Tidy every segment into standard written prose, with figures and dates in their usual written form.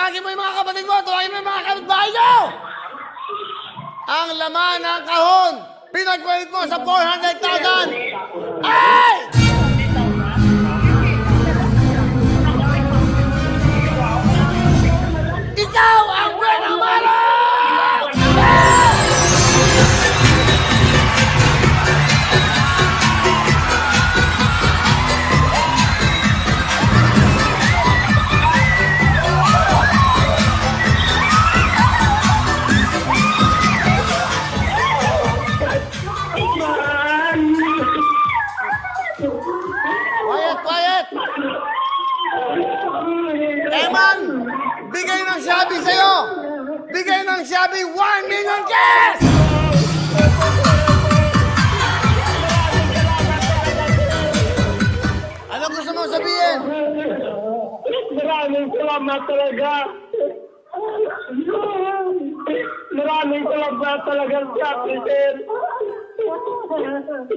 Tawagin mo yung mga kapatid mo, tawagin mo yung mga kapitbahay nyo! Ang laman ng kahon, pinagpalit mo sa 400,000! Ay! Ikaw ang buwenang malo! Quiet! Eman, bigay ng Shabby sa'yo! Bigay ng Shabby 1 million cash! Ano gusto mong sabihin? Maraming salamat talaga. Maraming salamat talaga sa akin.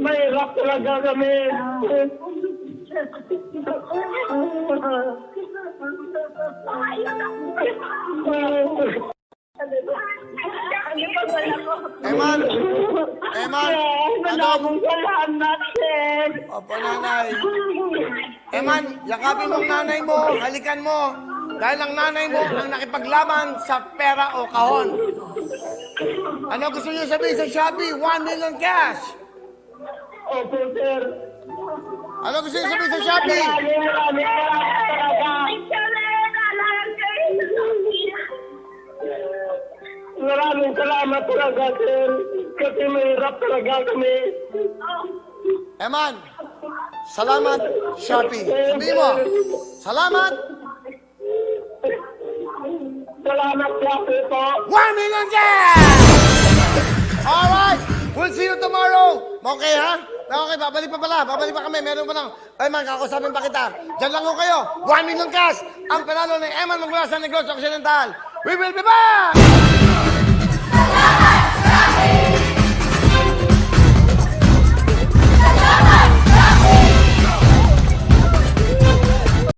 Mahirap talaga kami. Eman, ano? Salamat, sir. Opo, nanay. Eman, yakapin mo ang nanay mo, halikan mo. Dahil ang nanay mo ang nakipaglaban sa pera o kahon. Ano gusto niyo sabihin sa Shopee? 1 million cash. Opo, sir. Ano gusto niyo sabihin sa Shopee? Maraming salamat talaga. Maraming salamat talaga, sir. Kasi mahirap talaga kami. Eman, salamat Shopee. Sabihin mo, salamat. Salamat po. 1 million cash! Alright, we'll see you tomorrow. Okay, ha? Okay, babalik pa kami. Meron pa lang. Ay man, kakausapin pa kita. Diyan lang ho kayo. 1 million cash. Ang panalo ng Eman mula sa Negosyo Occidental. We will be back!